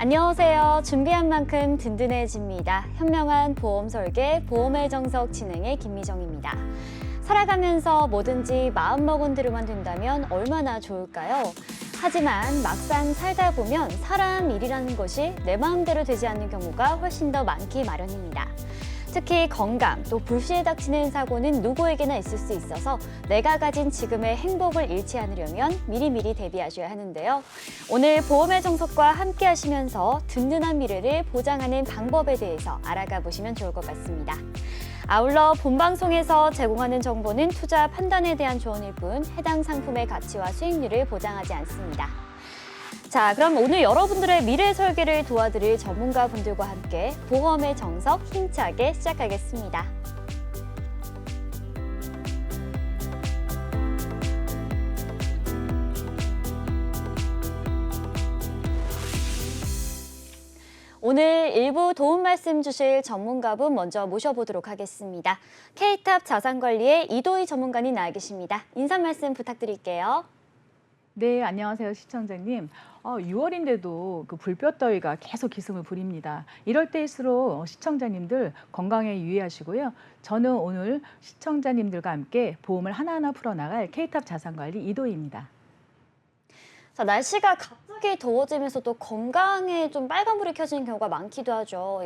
안녕하세요. 준비한 만큼 든든해집니다. 현명한 보험 설계, 보험의 정석 진행의 김미정입니다. 살아가면서 뭐든지 마음먹은 대로만 된다면 얼마나 좋을까요? 하지만 막상 살다 보면 사람 일이라는 것이 내 마음대로 되지 않는 경우가 훨씬 더 많기 마련입니다. 특히 건강, 또 불시에 닥치는 사고는 누구에게나 있을 수 있어서 내가 가진 지금의 행복을 잃지 않으려면 미리미리 대비하셔야 하는데요. 오늘 보험의 정석과 함께 하시면서 든든한 미래를 보장하는 방법에 대해서 알아가 보시면 좋을 것 같습니다. 아울러 본방송에서 제공하는 정보는 투자 판단에 대한 조언일 뿐 해당 상품의 가치와 수익률을 보장하지 않습니다. 자, 그럼 오늘 여러분들의 미래 설계를 도와드릴 전문가분들과 함께 보험의 정석 힘차게 시작하겠습니다. 오늘 일부 도움 말씀 주실 전문가분 먼저 모셔보도록 하겠습니다. K탑 자산관리의 이도희 전문가님 나와 계십니다. 인사 말씀 부탁드릴게요. 네, 안녕하세요, 시청자님. 6월인데도 그 불볕더위가 계속 기승을 부립니다. 이럴 때일수록 시청자님들 건강에 유의하시고요. 저는 오늘 시청자님들과 함께 보험을 하나하나 풀어나갈 K탑 자산관리 이도희입니다. 자, 날씨가 갑자기 더워지면서 또 건강에 좀 빨간불이 켜지는 경우가 많기도 하죠.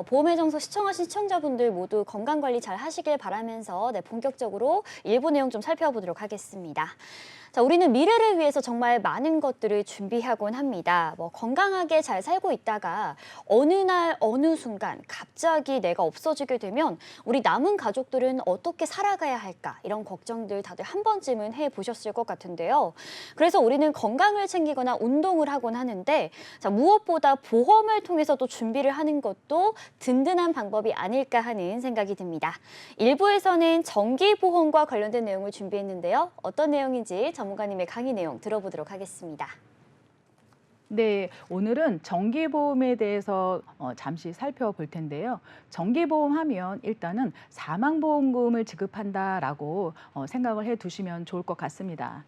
보험의 정석 시청하신 시청자분들 모두 건강관리 잘 하시길 바라면서 본격적으로 일부 내용 좀 살펴보도록 하겠습니다. 자, 우리는 미래를 위해서 정말 많은 것들을 준비하곤 합니다. 건강하게 잘 살고 있다가 어느 날 어느 순간 갑자기 내가 없어지게 되면 우리 남은 가족들은 어떻게 살아가야 할까? 이런 걱정들 다들 한 번쯤은 해보셨을 것 같은데요. 그래서 우리는 건강을 챙기거나 운동을 하곤 하는데 자, 무엇보다 보험을 통해서 또 준비를 하는 것도 든든한 방법이 아닐까 하는 생각이 듭니다. 일부에서는 정기보험과 관련된 내용을 준비했는데요. 어떤 내용인지 전문가님의 강의 내용 들어보도록 하겠습니다. 네, 오늘은 정기보험에 대해서 잠시 살펴볼 텐데요. 정기보험 하면 일단은 사망보험금을 지급한다라고 생각을 해 두시면 좋을 것 같습니다.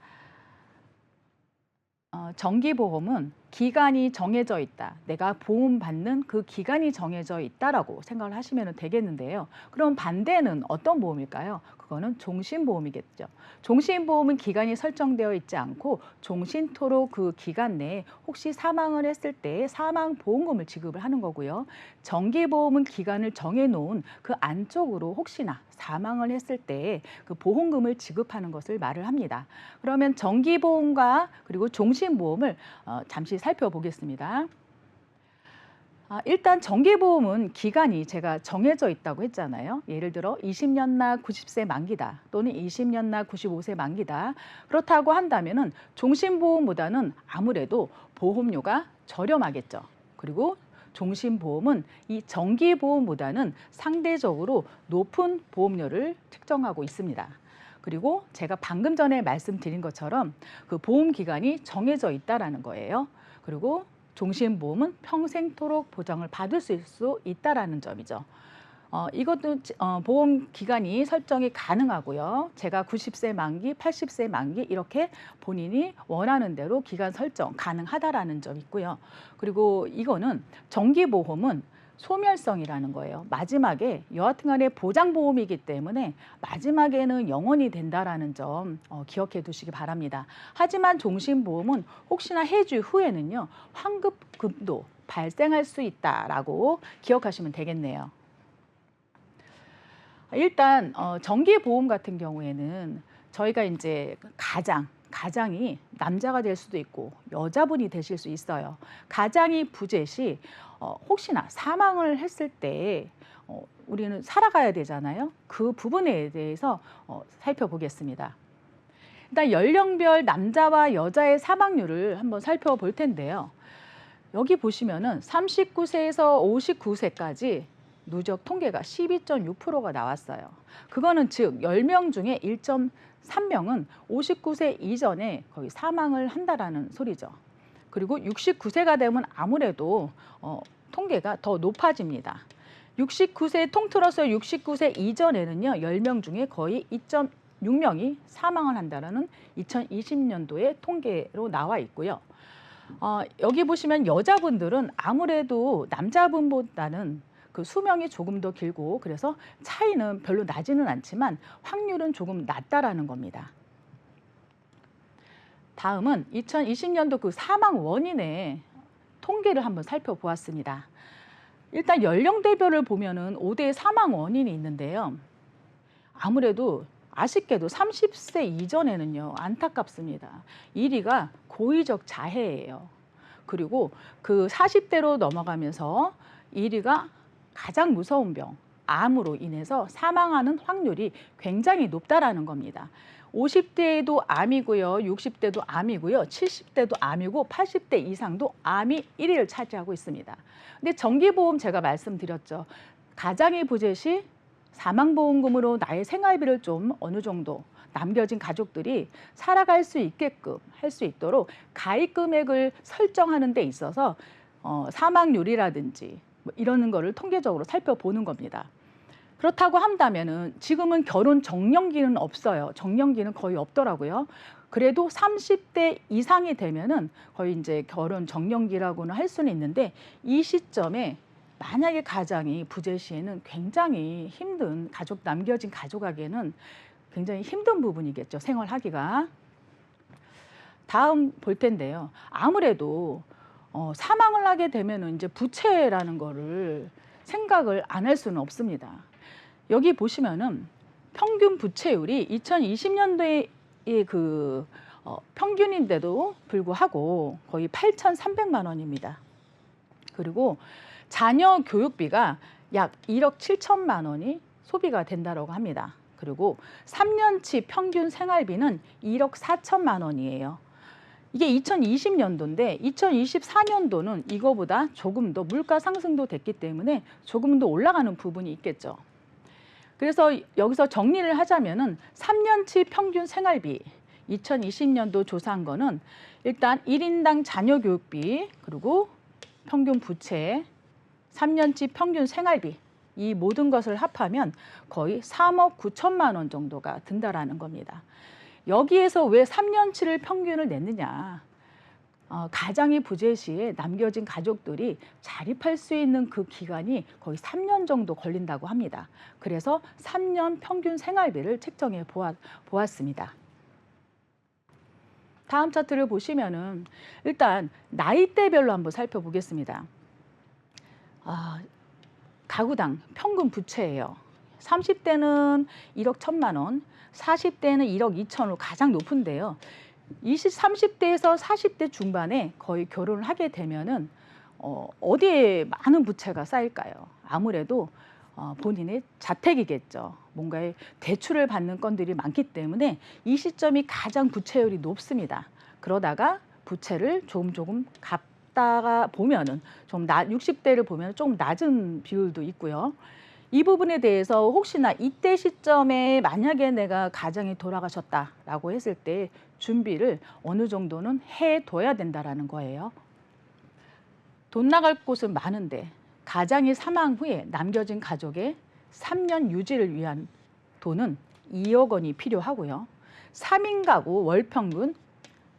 정기보험은 기간이 정해져 있다. 내가 보험받는 그 기간이 정해져 있다라고 생각을 하시면 되겠는데요. 그럼 반대는 어떤 보험일까요? 그거는 종신보험이겠죠. 종신보험은 기간이 설정되어 있지 않고 종신토록 그 기간 내에 혹시 사망을 했을 때 사망보험금을 지급을 하는 거고요. 정기보험은 기간을 정해놓은 그 안쪽으로 혹시나 사망을 했을 때 그 보험금을 지급하는 것을 말을 합니다. 그러면 정기보험과 그리고 종신보험을 잠시 살펴보겠습니다. 일단 정기보험은 기간이 제가 정해져 있다고 했잖아요. 예를 들어 20년 나 90세 만기다 또는 20년 나 95세 만기다. 그렇다고 한다면은 종신보험보다는 아무래도 보험료가 저렴하겠죠. 그리고 종신보험은 이 정기보험보다는 상대적으로 높은 보험료를 책정하고 있습니다. 그리고 제가 방금 전에 말씀드린 것처럼 그 보험 기간이 정해져 있다라는 거예요. 그리고 종신보험은 평생토록 보장을 받을 수 있다라는 점이죠. 이것도 보험 기간이 설정이 가능하고요. 제가 90세 만기, 80세 만기 이렇게 본인이 원하는 대로 기간 설정 가능하다라는 점이 있고요. 그리고 이거는 정기보험은 소멸성이라는 거예요. 마지막에 여하튼간에 보장보험이기 때문에 마지막에는 영원히 된다라는 점 기억해 두시기 바랍니다. 하지만 종신보험은 혹시나 해주 후에는요 환급금도 발생할 수 있다라고 기억하시면 되겠네요. 일단 정기보험 같은 경우에는 저희가 이제 가장이 남자가 될 수도 있고 여자분이 되실 수 있어요. 가장이 부재 시 혹시나 사망을 했을 때 우리는 살아가야 되잖아요. 그 부분에 대해서 살펴보겠습니다. 일단 연령별 남자와 여자의 사망률을 한번 살펴볼 텐데요. 여기 보시면은 39세에서 59세까지 누적 통계가 12.6%가 나왔어요. 그거는 즉 10명 중에 1.3명은 59세 이전에 거의 사망을 한다라는 소리죠. 그리고 69세가 되면 아무래도 통계가 더 높아집니다. 69세 통틀어서 69세 이전에는요. 10명 중에 거의 2.6명이 사망을 한다는 2020년도의 통계로 나와 있고요. 여기 보시면 여자분들은 아무래도 남자분보다는 그 수명이 조금 더 길고 그래서 차이는 별로 나지는 않지만 확률은 조금 낮다라는 겁니다. 다음은 2020년도 그 사망 원인의 통계를 한번 살펴보았습니다. 일단 연령대별을 보면은 5대 사망 원인이 있는데요. 아무래도 아쉽게도 30세 이전에는요, 안타깝습니다. 1위가 고의적 자해예요. 그리고 그 40대로 넘어가면서 1위가 가장 무서운 병, 암으로 인해서 사망하는 확률이 굉장히 높다라는 겁니다. 50대에도 암이고요, 60대도 암이고요, 70대도 암이고 80대 이상도 암이 1위를 차지하고 있습니다. 근데 정기보험 제가 말씀드렸죠. 가장이 부재 시 사망보험금으로 나의 생활비를 좀 어느 정도 남겨진 가족들이 살아갈 수 있게끔 할 수 있도록 가입 금액을 설정하는 데 있어서 사망률이라든지 뭐 이런 거를 통계적으로 살펴보는 겁니다. 그렇다고 한다면은 지금은 결혼 정년기는 없어요. 정년기는 거의 없더라고요. 그래도 30대 이상이 되면은 거의 이제 결혼 정년기라고는 할 수는 있는데 이 시점에 만약에 가장이 부재 시에는 굉장히 힘든 남겨진 가족에게는 굉장히 힘든 부분이겠죠. 생활하기가. 다음 볼 텐데요. 아무래도 사망을 하게 되면은 이제 부채라는 거를 생각을 안 할 수는 없습니다. 여기 보시면은 평균 부채율이 2020년도에 그 평균인데도 불구하고 거의 8,300만 원입니다. 그리고 자녀 교육비가 약 1억 7천만 원이 소비가 된다고 합니다. 그리고 3년치 평균 생활비는 1억 4천만 원이에요. 이게 2020년도인데 2024년도는 이거보다 조금 더 물가 상승도 됐기 때문에 조금 더 올라가는 부분이 있겠죠. 그래서 여기서 정리를 하자면은 3년치 평균 생활비 2020년도 조사한 거는 일단 1인당 자녀 교육비 그리고 평균 부채 3년치 평균 생활비 이 모든 것을 합하면 거의 3억 9천만 원 정도가 든다라는 겁니다. 여기에서 왜 3년치를 평균을 냈느냐. 가장이 부재 시에 남겨진 가족들이 자립할 수 있는 그 기간이 거의 3년 정도 걸린다고 합니다. 그래서 3년 평균 생활비를 책정해 보았습니다. 다음 차트를 보시면은 일단 나이대별로 한번 살펴보겠습니다. 가구당 평균 부채예요. 30대는 1억 1천만 원, 40대는 1억 2천으로 가장 높은데요. 30대에서 40대 중반에 거의 결혼을 하게 되면은 어디에 많은 부채가 쌓일까요? 아무래도 본인의 자택이겠죠. 뭔가의 대출을 받는 건들이 많기 때문에 이 시점이 가장 부채율이 높습니다. 그러다가 부채를 조금 갚다가 보면은 60대를 보면 조금 낮은 비율도 있고요. 이 부분에 대해서 혹시나 이때 시점에 만약에 내가 가장이 돌아가셨다라고 했을 때 준비를 어느 정도는 해둬야 된다라는 거예요. 돈 나갈 곳은 많은데 가장이 사망 후에 남겨진 가족의 3년 유지를 위한 돈은 2억 원이 필요하고요. 3인 가구 월 평균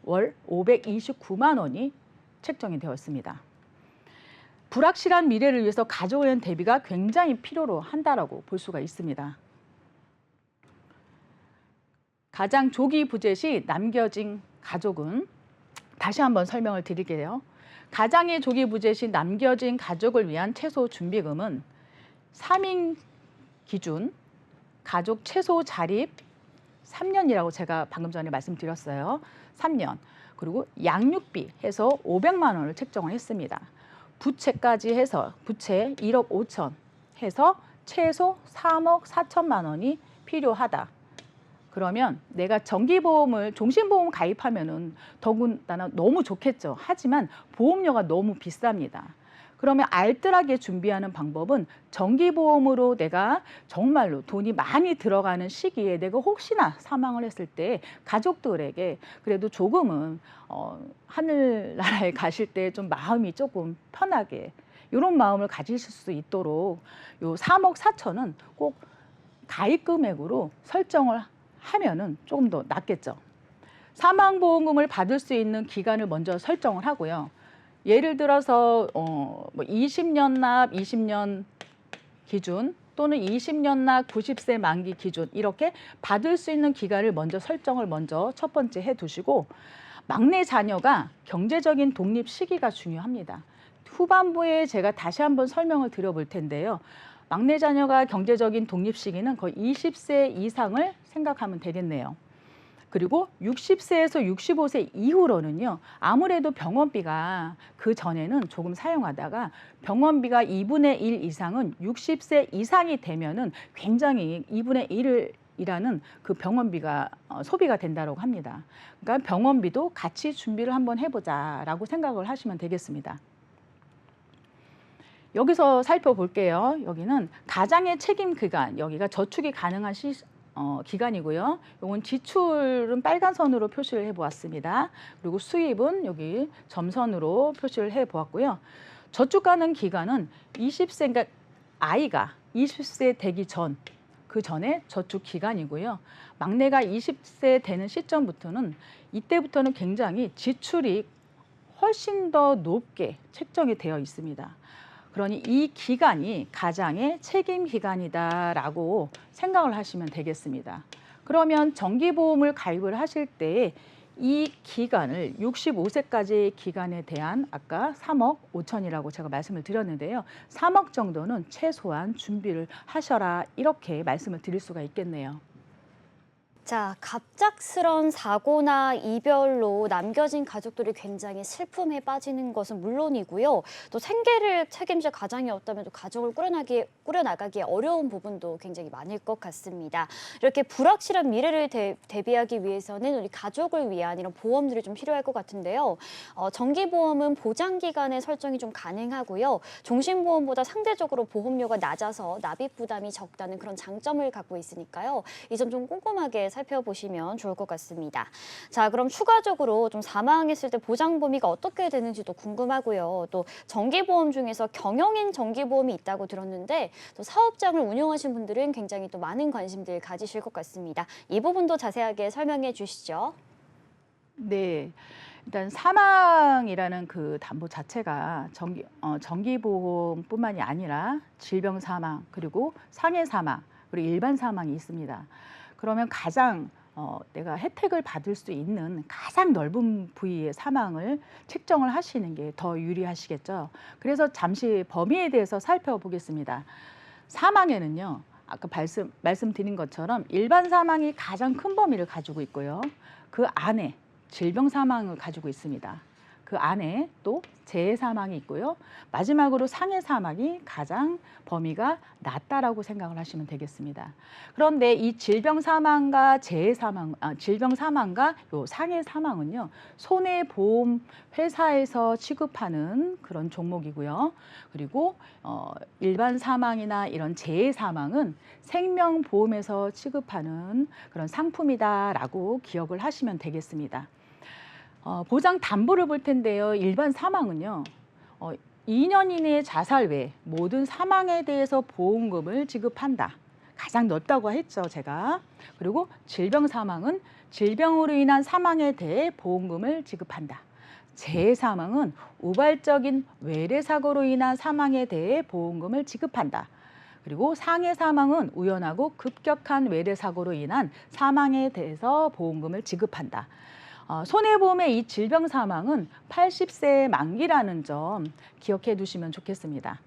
월 529만 원이 책정이 되었습니다. 불확실한 미래를 위해서 가족에 대한 대비가 굉장히 필요로 한다라고 볼 수가 있습니다. 가장 조기 부재 시 남겨진 가족은 다시 한번 설명을 드릴게요. 가장의 조기 부재 시 남겨진 가족을 위한 최소 준비금은 3인 기준 가족 최소 자립 3년이라고 제가 방금 전에 말씀드렸어요. 3년. 그리고 양육비 해서 500만 원을 책정을 했습니다. 부채까지 해서 부채 1억 5천 해서 최소 3억 4천만 원이 필요하다. 그러면 내가 정기보험을 종신보험 가입하면은 더군다나 너무 좋겠죠. 하지만 보험료가 너무 비쌉니다. 그러면 알뜰하게 준비하는 방법은 정기보험으로 내가 정말로 돈이 많이 들어가는 시기에 내가 혹시나 사망을 했을 때 가족들에게 그래도 조금은 하늘나라에 가실 때 좀 마음이 조금 편하게 이런 마음을 가지실 수 있도록 요 3억 4천은 꼭 가입 금액으로 설정을 하면은 조금 더 낫겠죠. 사망보험금을 받을 수 있는 기간을 먼저 설정을 하고요. 예를 들어서 20년 납 20년 기준 또는 20년 납 90세 만기 기준 이렇게 받을 수 있는 기간을 먼저 설정을 첫 번째 해두시고 막내 자녀가 경제적인 독립 시기가 중요합니다. 후반부에 제가 다시 한번 설명을 드려볼 텐데요. 막내 자녀가 경제적인 독립 시기는 거의 20세 이상을 생각하면 되겠네요. 그리고 60세에서 65세 이후로는요. 아무래도 병원비가 그 전에는 조금 사용하다가 병원비가 2분의 1 이상은 60세 이상이 되면은 굉장히 2분의 1이라는 그 병원비가 소비가 된다고 합니다. 그러니까 병원비도 같이 준비를 한번 해보자라고 생각을 하시면 되겠습니다. 여기서 살펴볼게요. 여기는 가장의 책임 기간, 여기가 저축이 가능한 기간이고요. 이건 지출은 빨간 선으로 표시를 해보았습니다. 그리고 수입은 여기 점선으로 표시를 해보았고요. 저축 가능 기간은 20세, 그러니까 아이가 20세 되기 전, 그 전에 저축 기간이고요. 막내가 20세 되는 시점부터는 이때부터는 굉장히 지출이 훨씬 더 높게 책정이 되어 있습니다. 그러니 이 기간이 가장의 책임 기간이다라고 생각을 하시면 되겠습니다. 그러면 정기보험을 가입을 하실 때 이 기간을 65세까지의 기간에 대한 아까 3억 5천이라고 제가 말씀을 드렸는데요. 3억 정도는 최소한 준비를 하셔라 이렇게 말씀을 드릴 수가 있겠네요. 자, 갑작스런 사고나 이별로 남겨진 가족들이 굉장히 슬픔에 빠지는 것은 물론이고요. 또 생계를 책임질 가장이 없다면 또 가족을 꾸려나가기에 어려운 부분도 굉장히 많을 것 같습니다. 이렇게 불확실한 미래를 대비하기 위해서는 우리 가족을 위한 이런 보험들이 좀 필요할 것 같은데요. 정기보험은 보장기간의 설정이 좀 가능하고요. 종신보험보다 상대적으로 보험료가 낮아서 납입 부담이 적다는 그런 장점을 갖고 있으니까요. 이 점 좀 꼼꼼하게 살펴보시면 좋을 것 같습니다. 자, 그럼 추가적으로 좀 사망했을 때 보장 범위가 어떻게 되는지도 궁금하고요. 또 정기보험 중에서 경영인 정기보험이 있다고 들었는데 또 사업장을 운영하신 분들은 굉장히 또 많은 관심들 가지실 것 같습니다. 이 부분도 자세하게 설명해 주시죠. 네. 일단 사망이라는 그 담보 자체가 정기보험뿐만이 아니라 질병 사망, 그리고 상해 사망, 그리고 일반 사망이 있습니다. 그러면 가장 내가 혜택을 받을 수 있는 가장 넓은 부위의 사망을 책정을 하시는 게 더 유리하시겠죠. 그래서 잠시 범위에 대해서 살펴보겠습니다. 사망에는요, 아까 말씀드린 것처럼 일반 사망이 가장 큰 범위를 가지고 있고요. 그 안에 질병 사망을 가지고 있습니다. 그 안에 또 재해 사망이 있고요. 마지막으로 상해 사망이 가장 범위가 낮다라고 생각을 하시면 되겠습니다. 그런데 이 질병 사망과 질병 사망과 요 상해 사망은요, 손해보험 회사에서 취급하는 그런 종목이고요. 그리고 일반 사망이나 이런 재해 사망은 생명보험에서 취급하는 그런 상품이다라고 기억을 하시면 되겠습니다. 보장 담보를 볼 텐데요. 일반 사망은요. 2년 이내의 자살 외 모든 사망에 대해서 보험금을 지급한다. 가장 넓다고 했죠, 제가. 그리고 질병 사망은 질병으로 인한 사망에 대해 보험금을 지급한다. 재해 사망은 우발적인 외래 사고로 인한 사망에 대해 보험금을 지급한다. 그리고 상해 사망은 우연하고 급격한 외래 사고로 인한 사망에 대해서 보험금을 지급한다. 손해보험의 이 질병 사망은 80세 만기라는 점 기억해 두시면 좋겠습니다.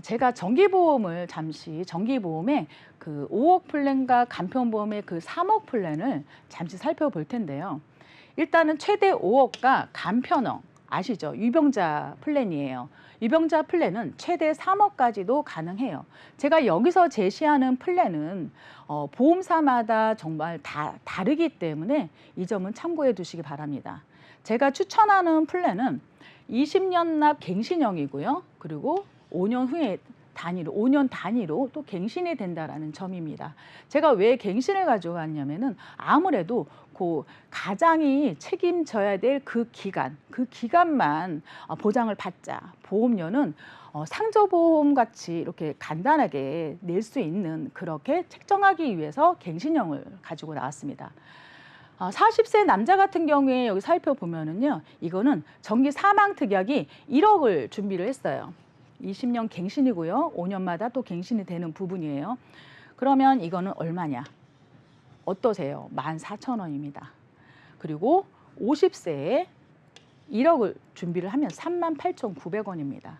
제가 정기보험의 그 5억 플랜과 간편보험의 그 3억 플랜을 잠시 살펴볼 텐데요. 일단은 최대 5억과 간편형 아시죠? 유병자 플랜이에요. 유병자 플랜은 최대 3억까지도 가능해요. 제가 여기서 제시하는 플랜은 보험사마다 정말 다르기 때문에 이 점은 참고해 두시기 바랍니다. 제가 추천하는 플랜은 20년 납 갱신형이고요. 그리고 5년 후에 단위로 5년 단위로 또 갱신이 된다라는 점입니다. 제가 왜 갱신을 가져왔냐면은 아무래도 그 가장이 책임져야 될 그 기간만 보장을 받자. 보험료는 상저보험 같이 이렇게 간단하게 낼 수 있는 그렇게 책정하기 위해서 갱신형을 가지고 나왔습니다. 40세 남자 같은 경우에 여기 살펴보면은요, 이거는 정기 사망특약이 1억을 준비를 했어요. 20년 갱신이고요. 5년마다 또 갱신이 되는 부분이에요. 그러면 이거는 얼마냐? 어떠세요? 14,000원입니다. 그리고 50세에 1억을 준비를 하면 38,900원입니다.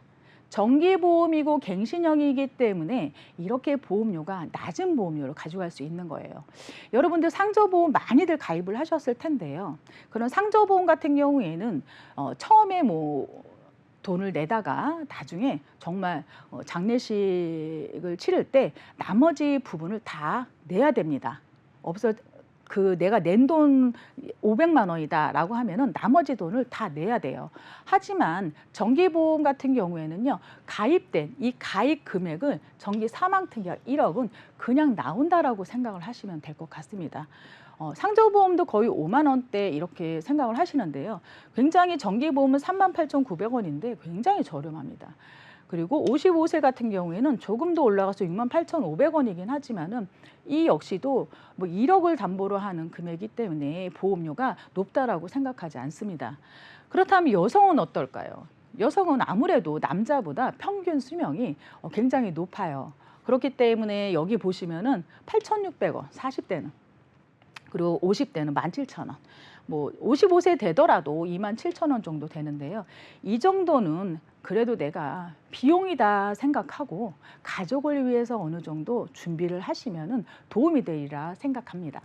정기보험이고 갱신형이기 때문에 이렇게 보험료가 낮은 보험료를 가져갈 수 있는 거예요. 여러분들 상저보험 많이들 가입을 하셨을 텐데요. 그런 상저보험 같은 경우에는 처음에 뭐 돈을 내다가 나중에 정말 장례식을 치를 때 나머지 부분을 다 내야 됩니다. 내가 낸 돈 500만 원이다라고 하면은 나머지 돈을 다 내야 돼요. 하지만 정기보험 같은 경우에는요, 가입된 이 가입 금액을 정기 사망특약 1억은 그냥 나온다라고 생각을 하시면 될 것 같습니다. 상저보험도 거의 5만 원대 이렇게 생각을 하시는데요. 굉장히 정기보험은 38,900원인데 굉장히 저렴합니다. 그리고 55세 같은 경우에는 조금 더 올라가서 68,500원이긴 하지만은 이 역시도 뭐 1억을 담보로 하는 금액이기 때문에 보험료가 높다라고 생각하지 않습니다. 그렇다면 여성은 어떨까요? 여성은 아무래도 남자보다 평균 수명이 굉장히 높아요. 그렇기 때문에 여기 보시면은 8,600원, 40대는. 그리고 50대는 17,000원. 뭐 55세 되더라도 27,000원 정도 되는데요. 이 정도는 그래도 내가 비용이다 생각하고 가족을 위해서 어느 정도 준비를 하시면은 도움이 되리라 생각합니다.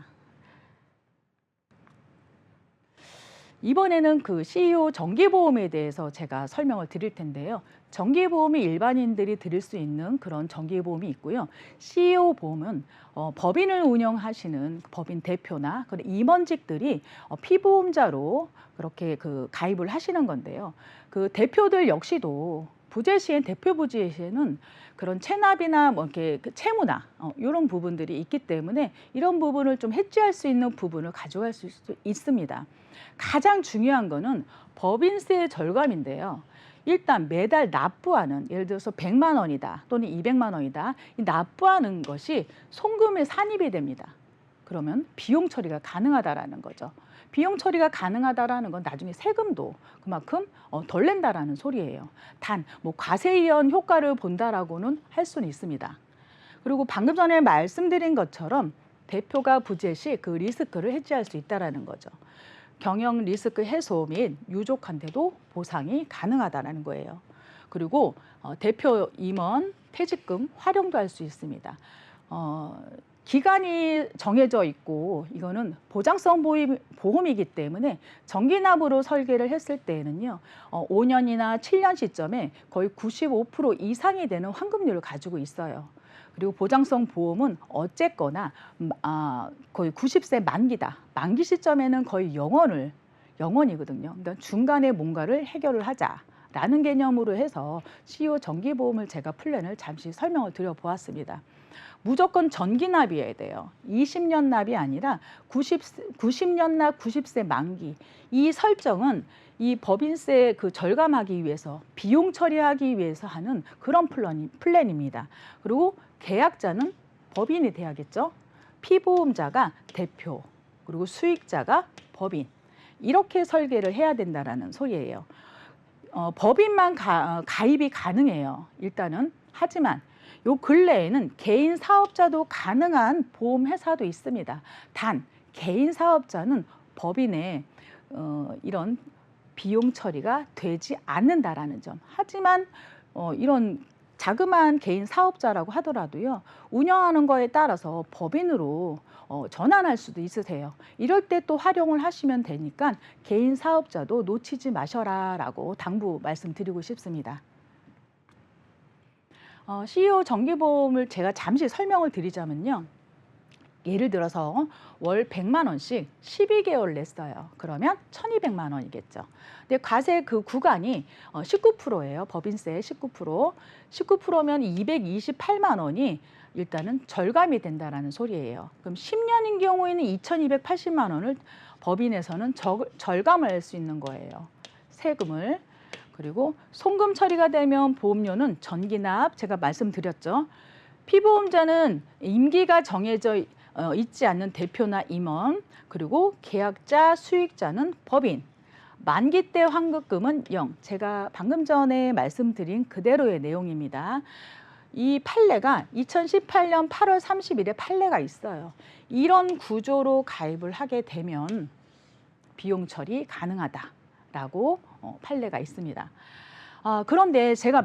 이번에는 그 CEO 정기보험에 대해서 제가 설명을 드릴 텐데요. 정기보험이 일반인들이 들을 수 있는 그런 정기보험이 있고요. CEO 보험은 법인을 운영하시는 법인 대표나 그런 임원직들이 피보험자로 그렇게 그 가입을 하시는 건데요. 그 대표들 역시도 부재 시엔 대표 부재 시에는 그런 체납이나 뭐 이렇게 그 채무나 이런 부분들이 있기 때문에 이런 부분을 좀 해지할 수 있는 부분을 가져갈 수 있습니다. 가장 중요한 거는 법인세 절감인데요. 일단 매달 납부하는, 예를 들어서 100만 원이다 또는 200만 원이다, 이 납부하는 것이 송금에 산입이 됩니다. 그러면 비용 처리가 가능하다라는 거죠. 비용 처리가 가능하다라는 건 나중에 세금도 그만큼 덜 낸다라는 소리예요. 단 뭐 과세이연 효과를 본다라고는 할 수는 있습니다. 그리고 방금 전에 말씀드린 것처럼 대표가 부재 시 그 리스크를 해지할 수 있다라는 거죠. 경영 리스크 해소 및 유족한테도 보상이 가능하다는 거예요. 그리고 대표 임원 퇴직금 활용도 할 수 있습니다. 기간이 정해져 있고 이거는 보장성 보험이기 때문에 정기납으로 설계를 했을 때에는요, 5년이나 7년 시점에 거의 95% 이상이 되는 환급률을 가지고 있어요. 그리고 보장성 보험은 어쨌거나 거의 90세 만기다. 만기 시점에는 거의 영원이거든요. 그러니까 중간에 뭔가를 해결을 하자라는 개념으로 해서 CEO 정기보험을 제가 플랜을 잠시 설명을 드려보았습니다. 무조건 전기납이어야 돼요. 20년 납이 아니라 90년 납 90세 만기. 이 설정은 이 법인세 그 절감하기 위해서, 비용 처리하기 위해서 하는 그런 플랜입니다. 그리고 계약자는 법인이 돼야겠죠. 피보험자가 대표, 그리고 수익자가 법인. 이렇게 설계를 해야 된다라는 소리예요. 법인만 가입이 가능해요. 일단은. 하지만 요 근래에는 개인 사업자도 가능한 보험회사도 있습니다. 단 개인 사업자는 법인의 이런 비용 처리가 되지 않는다라는 점. 하지만 이런 자그마한 개인 사업자라고 하더라도요, 운영하는 거에 따라서 법인으로 전환할 수도 있으세요. 이럴 때 또 활용을 하시면 되니까 개인 사업자도 놓치지 마셔라라고 당부 말씀드리고 싶습니다. CEO 정기보험을 제가 잠시 설명을 드리자면요. 예를 들어서 월 100만 원씩 12개월 냈어요. 그러면 1,200만 원이겠죠. 근데 과세 그 구간이 19%예요. 법인세 19%. 19%면 228만 원이 일단은 절감이 된다라는 소리예요. 그럼 10년인 경우에는 2,280만 원을 법인에서는 절감을 할 수 있는 거예요. 세금을. 그리고 송금 처리가 되면 보험료는 전기납 제가 말씀드렸죠. 피보험자는 임기가 정해져 있지 않는 대표나 임원, 그리고 계약자, 수익자는 법인. 만기 때 환급금은 0. 제가 방금 전에 말씀드린 그대로의 내용입니다. 이 판례가 2018년 8월 30일에 판례가 있어요. 이런 구조로 가입을 하게 되면 비용 처리 가능하다라고 판례가 있습니다. 그런데 제가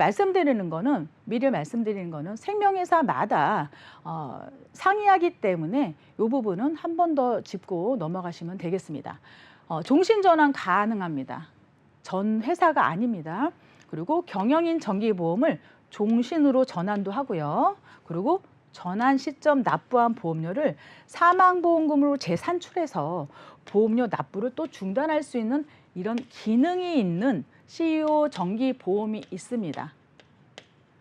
미리 말씀드리는 거는 생명회사마다 상이하기 때문에 이 부분은 한 번 더 짚고 넘어가시면 되겠습니다. 종신전환 가능합니다. 전 회사가 아닙니다. 그리고 경영인 정기보험을 종신으로 전환도 하고요. 그리고 전환 시점 납부한 보험료를 사망보험금으로 재산출해서 보험료 납부를 또 중단할 수 있는 이런 기능이 있는 CEO 정기보험이 있습니다.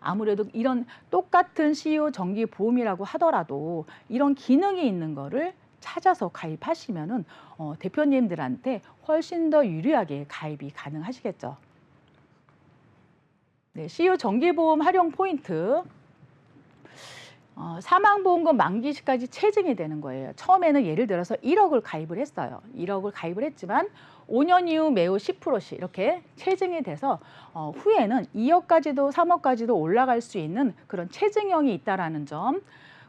아무래도 이런 똑같은 CEO 정기보험이라고 하더라도 이런 기능이 있는 거를 찾아서 가입하시면은 대표님들한테 훨씬 더 유리하게 가입이 가능하시겠죠. 네, CEO 정기보험 활용 포인트. 사망보험금 만기시까지 체증이 되는 거예요. 처음에는 예를 들어서 1억을 가입을 했어요. 1억을 가입을 했지만 5년 이후 매우 10%씩 이렇게 체증이 돼서 후에는 2억까지도 3억까지도 올라갈 수 있는 그런 체증형이 있다라는 점.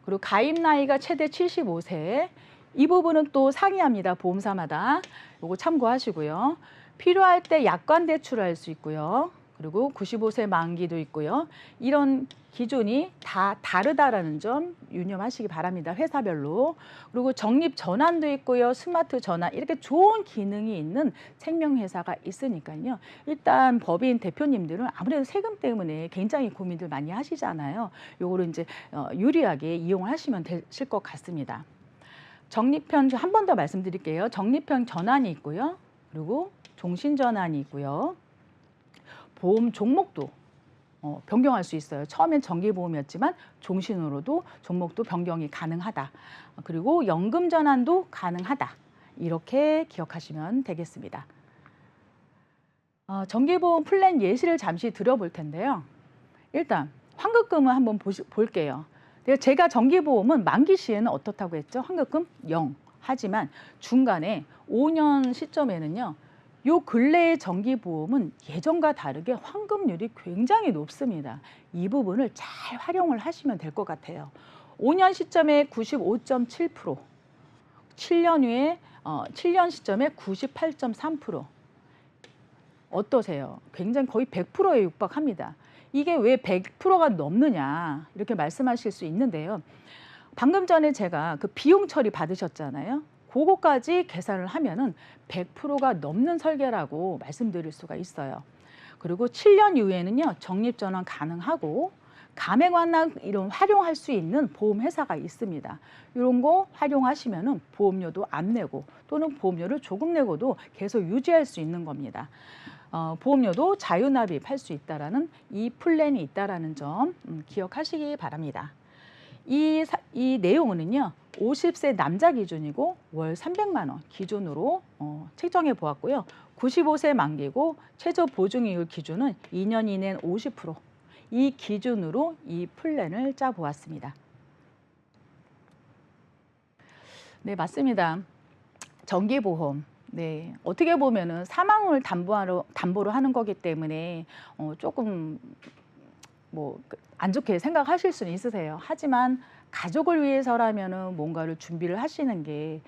그리고 가입 나이가 최대 75세. 이 부분은 또 상이합니다. 보험사마다. 요거 참고하시고요. 필요할 때 약관 대출할 수 있고요. 그리고 95세 만기도 있고요. 이런 기준이 다 다르다라는 점 유념하시기 바랍니다. 회사별로. 그리고 적립 전환도 있고요. 스마트 전환 이렇게 좋은 기능이 있는 생명회사가 있으니까요. 일단 법인 대표님들은 아무래도 세금 때문에 굉장히 고민들 많이 하시잖아요. 요거를 이제 유리하게 이용을 하시면 되실 것 같습니다. 적립형 한 번 더 말씀드릴게요. 적립형 전환이 있고요. 그리고 종신 전환이 있고요. 보험 종목도 변경할 수 있어요. 처음엔 정기보험이었지만 종신으로도 종목도 변경이 가능하다. 그리고 연금 전환도 가능하다. 이렇게 기억하시면 되겠습니다. 정기보험 플랜 예시를 잠시 드려볼 텐데요. 일단 환급금을 한번 볼게요. 제가 정기보험은 만기 시에는 어떻다고 했죠? 환급금 0. 하지만 중간에 5년 시점에는요. 요 근래의 정기보험은 예전과 다르게 환급률이 굉장히 높습니다. 이 부분을 잘 활용을 하시면 될 것 같아요. 5년 시점에 95.7%, 7년 후에 7년 시점에 98.3%. 어떠세요? 굉장히 거의 100%에 육박합니다. 이게 왜 100%가 넘느냐 이렇게 말씀하실 수 있는데요. 방금 전에 제가 그 비용 처리 받으셨잖아요. 그거까지 계산을 하면은 100%가 넘는 설계라고 말씀드릴 수가 있어요. 그리고 7년 이후에는요, 적립전환 가능하고 감액 완납 이런 활용할 수 있는 보험회사가 있습니다. 이런 거 활용하시면은 보험료도 안 내고 또는 보험료를 조금 내고도 계속 유지할 수 있는 겁니다. 보험료도 자유납입할 수 있다라는 이 플랜이 있다라는 점 기억하시기 바랍니다. 이 내용은요. 50세 남자 기준이고 월 300만 원 기준으로 책정해 보았고요. 95세 만기고 최저 보증이율 기준은 2년 이내는 50%. 이 기준으로 이 플랜을 짜 보았습니다. 네, 맞습니다. 정기보험. 네, 어떻게 보면은 사망을 담보로 하는 거기 때문에 조금 뭐 안 좋게 생각하실 수는 있으세요. 하지만 가족을 위해서라면은 뭔가를 준비를 하시는 게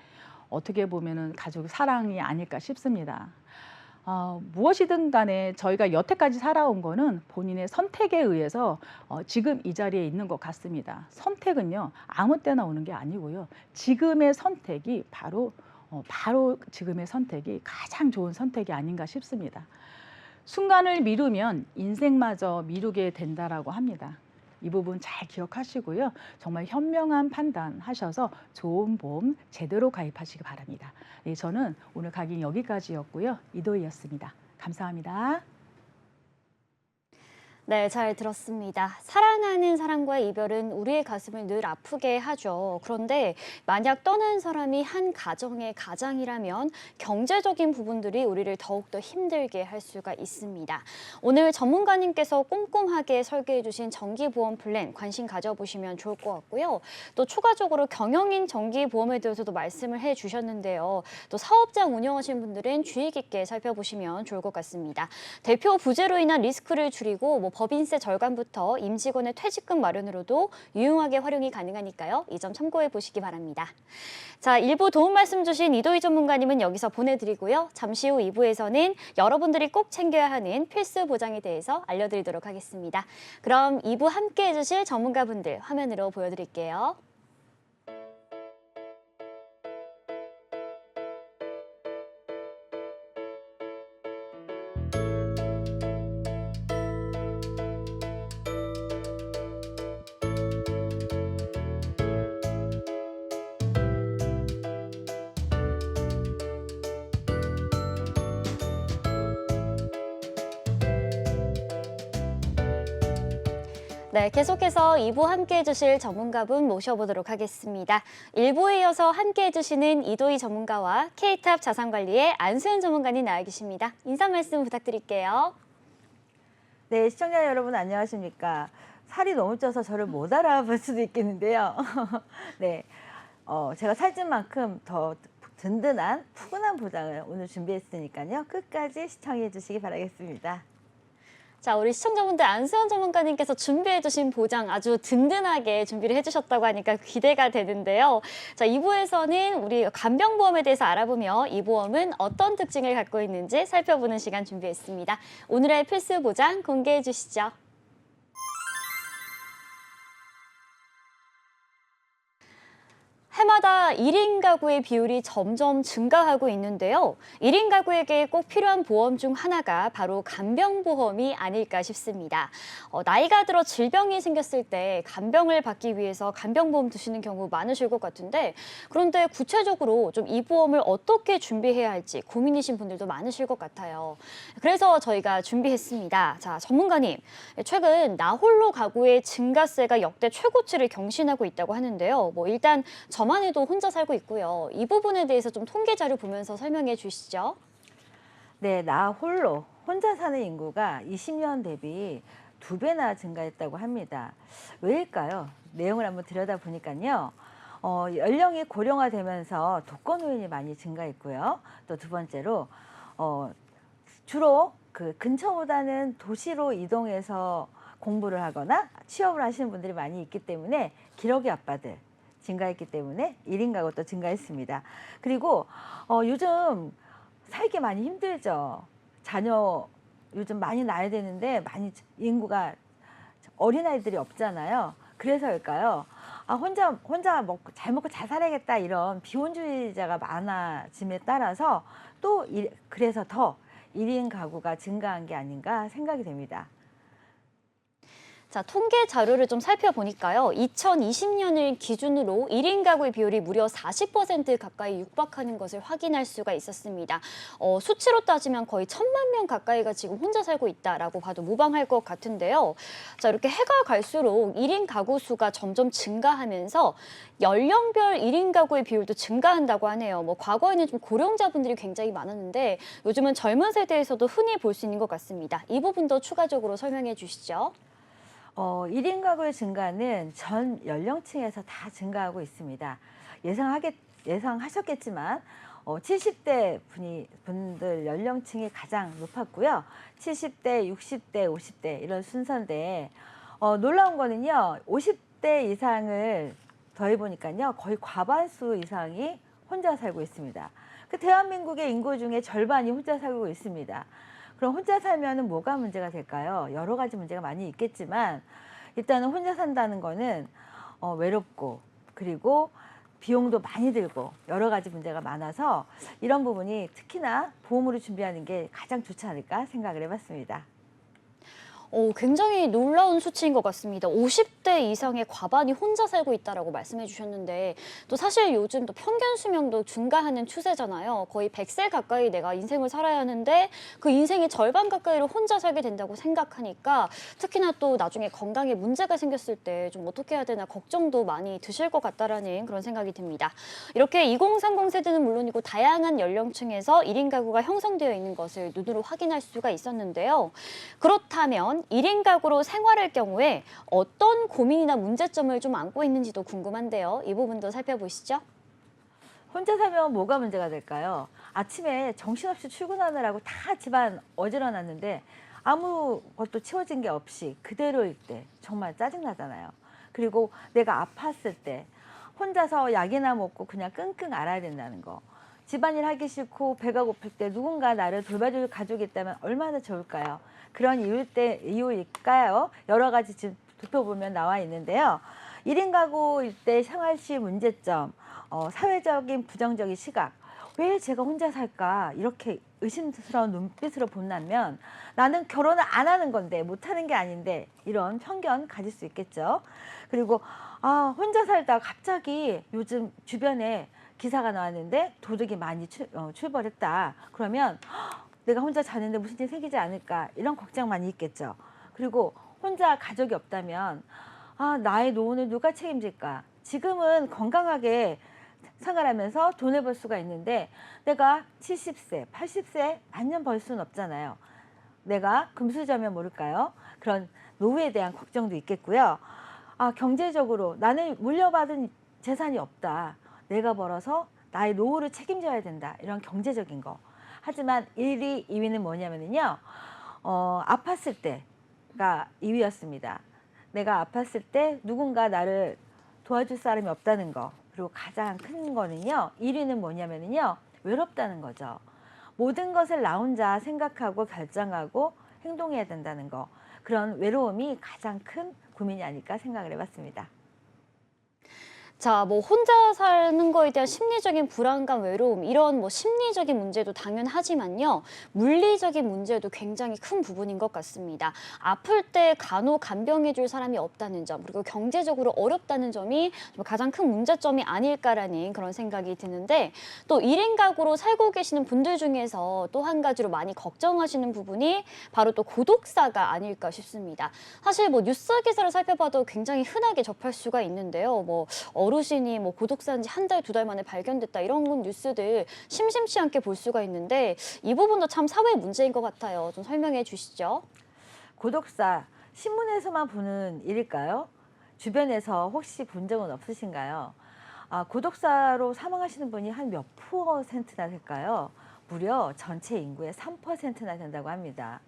어떻게 보면은 가족 사랑이 아닐까 싶습니다. 무엇이든 간에 저희가 여태까지 살아온 거는 본인의 선택에 의해서 지금 이 자리에 있는 것 같습니다. 선택은요, 아무 때나 오는 게 아니고요. 지금의 선택이 바로 지금의 선택이 가장 좋은 선택이 아닌가 싶습니다. 순간을 미루면 인생마저 미루게 된다라고 합니다. 이 부분 잘 기억하시고요. 정말 현명한 판단하셔서 좋은 보험 제대로 가입하시기 바랍니다. 네, 저는 오늘 강의 여기까지였고요. 이도희였습니다. 감사합니다. 네, 잘 들었습니다. 사랑하는 사람과의 이별은 우리의 가슴을 늘 아프게 하죠. 그런데 만약 떠난 사람이 한 가정의 가장이라면 경제적인 부분들이 우리를 더욱더 힘들게 할 수가 있습니다. 오늘 전문가님께서 꼼꼼하게 설계해 주신 정기보험 플랜 관심 가져보시면 좋을 것 같고요. 또 추가적으로 경영인 정기보험에 대해서도 말씀을 해 주셨는데요. 또 사업장 운영하시는 분들은 주의 깊게 살펴보시면 좋을 것 같습니다. 대표 부재로 인한 리스크를 줄이고 법인세 절감부터 임직원의 퇴직금 마련으로도 유용하게 활용이 가능하니까요. 이 점 참고해 보시기 바랍니다. 자, 1부 도움 말씀 주신 이도희 전문가님은 여기서 보내드리고요. 잠시 후 2부에서는 여러분들이 꼭 챙겨야 하는 필수 보장에 대해서 알려드리도록 하겠습니다. 그럼 2부 함께 해주실 전문가분들 화면으로 보여드릴게요. 네, 계속해서 2부 함께 해주실 전문가분 모셔보도록 하겠습니다. 1부에 이어서 함께 해주시는 이도희 전문가와 K탑 자산관리의 안수현 전문가님 나와 계십니다. 인사 말씀 부탁드릴게요. 네, 시청자 여러분 안녕하십니까. 살이 너무 쪄서 저를 못 알아볼 수도 있겠는데요. 네, 제가 살찐 만큼 더 든든한 푸근한 보장을 오늘 준비했으니까요. 끝까지 시청해 주시기 바라겠습니다. 자, 우리 시청자분들 안수현 전문가님께서 준비해주신 보장 아주 든든하게 준비를 해주셨다고 하니까 기대가 되는데요. 자, 2부에서는 우리 간병보험에 대해서 알아보며 이 보험은 어떤 특징을 갖고 있는지 살펴보는 시간 준비했습니다. 오늘의 필수 보장 공개해 주시죠. 해마다 1인 가구의 비율이 점점 증가하고 있는데요. 1인 가구에게 꼭 필요한 보험 중 하나가 바로 간병보험이 아닐까 싶습니다. 나이가 들어 질병이 생겼을 때 간병을 받기 위해서 간병보험 드시는 경우 많으실 것 같은데 그런데 구체적으로 좀 이 보험을 어떻게 준비해야 할지 고민이신 분들도 많으실 것 같아요. 그래서 저희가 준비했습니다. 자, 전문가님, 최근 나홀로 가구의 증가세가 역대 최고치를 경신하고 있다고 하는데요. 일단 저만 해도 혼자 살고 있고요. 이 부분에 대해서 좀 통계 자료 보면서 설명해 주시죠. 네, 나 홀로 혼자 사는 인구가 20년 대비 2배나 증가했다고 합니다. 왜일까요? 내용을 한번 들여다보니까요. 연령이 고령화되면서 독거노인이 많이 증가했고요. 또 두 번째로 주로 그 근처보다는 도시로 이동해서 공부를 하거나 취업을 하시는 분들이 많이 있기 때문에 기러기 아빠들 증가했기 때문에 1인 가구도 증가했습니다. 그리고 요즘 살기 많이 힘들죠. 자녀 요즘 많이 낳아야 되는데 많이 인구가 어린아이들이 없잖아요. 그래서일까요? 혼자 잘 먹고 잘 살아야겠다 이런 비혼주의자가 많아짐에 따라서 또 그래서 더 1인 가구가 증가한 게 아닌가 생각이 됩니다. 자, 통계 자료를 좀 살펴보니까요. 2020년을 기준으로 1인 가구의 비율이 무려 40% 가까이 육박하는 것을 확인할 수가 있었습니다. 수치로 따지면 거의 1,000만 명 가까이가 지금 혼자 살고 있다라고 봐도 무방할 것 같은데요. 자, 이렇게 해가 갈수록 1인 가구 수가 점점 증가하면서 연령별 1인 가구의 비율도 증가한다고 하네요. 과거에는 좀 고령자분들이 굉장히 많았는데 요즘은 젊은 세대에서도 흔히 볼 수 있는 것 같습니다. 이 부분도 추가적으로 설명해 주시죠. 1인 가구의 증가는 전 연령층에서 다 증가하고 있습니다. 예상하셨겠지만 70대 분들 연령층이 가장 높았고요. 70대, 60대, 50대 이런 순서인데 놀라운 거는요. 50대 이상을 더해보니까요. 거의 과반수 이상이 혼자 살고 있습니다. 그 대한민국의 인구 중에 절반이 혼자 살고 있습니다. 그럼 혼자 살면은 뭐가 문제가 될까요? 여러 가지 문제가 많이 있겠지만 일단은 혼자 산다는 거는 외롭고 그리고 비용도 많이 들고 여러 가지 문제가 많아서 이런 부분이 특히나 보험으로 준비하는 게 가장 좋지 않을까 생각을 해봤습니다. 굉장히 놀라운 수치인 것 같습니다. 50대 이상의 과반이 혼자 살고 있다라고 말씀해 주셨는데 또 사실 요즘 또 평균 수명도 증가하는 추세잖아요. 거의 100세 가까이 내가 인생을 살아야 하는데 그 인생의 절반 가까이를 혼자 살게 된다고 생각하니까 특히나 또 나중에 건강에 문제가 생겼을 때 좀 어떻게 해야 되나 걱정도 많이 드실 것 같다라는 그런 생각이 듭니다. 이렇게 2030 세대는 물론이고 다양한 연령층에서 1인 가구가 형성되어 있는 것을 눈으로 확인할 수가 있었는데요. 그렇다면 1인 가구로 생활할 경우에 어떤 고민이나 문제점을 좀 안고 있는지도 궁금한데요. 이 부분도 살펴보시죠. 혼자 살면 뭐가 문제가 될까요? 아침에 정신없이 출근하느라고 다 집안 어지러놨는데 아무것도 치워진 게 없이 그대로일 때 정말 짜증나잖아요. 그리고 내가 아팠을 때 혼자서 약이나 먹고 그냥 끙끙 앓아야 된다는 거. 집안일 하기 싫고 배가 고플 때 누군가 나를 돌봐줄 가족이 있다면 얼마나 좋을까요? 그런 이유일까요? 여러 가지 지금 살펴보면 나와 있는데요. 1인 가구일 때 생활 시 문제점, 사회적인 부정적인 시각. 왜 제가 혼자 살까? 이렇게 의심스러운 눈빛으로 본다면 나는 결혼을 안 하는 건데 못하는 게 아닌데 이런 편견 가질 수 있겠죠. 그리고 혼자 살다 갑자기 요즘 주변에 기사가 나왔는데 도둑이 많이 출몰했다. 그러면 내가 혼자 자는데 무슨 일이 생기지 않을까 이런 걱정 많이 있겠죠. 그리고 혼자 가족이 없다면 나의 노후는 누가 책임질까? 지금은 건강하게 생활하면서 돈을 벌 수가 있는데 내가 70세, 80세 만년 벌 수는 없잖아요. 내가 금수저면 모를까요? 그런 노후에 대한 걱정도 있겠고요. 경제적으로 나는 물려받은 재산이 없다. 내가 벌어서 나의 노후를 책임져야 된다. 이런 경제적인 거. 하지만 1위, 2위는 뭐냐면요. 아팠을 때가 2위였습니다. 내가 아팠을 때 누군가 나를 도와줄 사람이 없다는 거. 그리고 가장 큰 거는요. 1위는 뭐냐면요. 외롭다는 거죠. 모든 것을 나 혼자 생각하고 결정하고 행동해야 된다는 거. 그런 외로움이 가장 큰 고민이 아닐까 생각을 해봤습니다. 자, 뭐 혼자 사는 거에 대한 심리적인 불안감, 외로움 이런 뭐 심리적인 문제도 당연하지만요. 물리적인 문제도 굉장히 큰 부분인 것 같습니다. 아플 때 간호 간병해 줄 사람이 없다는 점, 그리고 경제적으로 어렵다는 점이 좀 가장 큰 문제점이 아닐까라는 그런 생각이 드는데 또 1인 가구로 살고 계시는 분들 중에서 또 한 가지로 많이 걱정하시는 부분이 바로 또 고독사가 아닐까 싶습니다. 사실 뭐 뉴스 기사를 살펴봐도 굉장히 흔하게 접할 수가 있는데요. 뭐 어르신이 뭐 고독사인지 한 달, 두 달 만에 발견됐다 이런 뉴스들 심심치 않게 볼 수가 있는데 이 부분도 참 사회 문제인 것 같아요. 좀 설명해 주시죠. 고독사, 신문에서만 보는 일일까요? 주변에서 혹시 본 적은 없으신가요? 고독사로 사망하시는 분이 한 몇 %나 될까요? 무려 전체 인구의 3%나 된다고 합니다.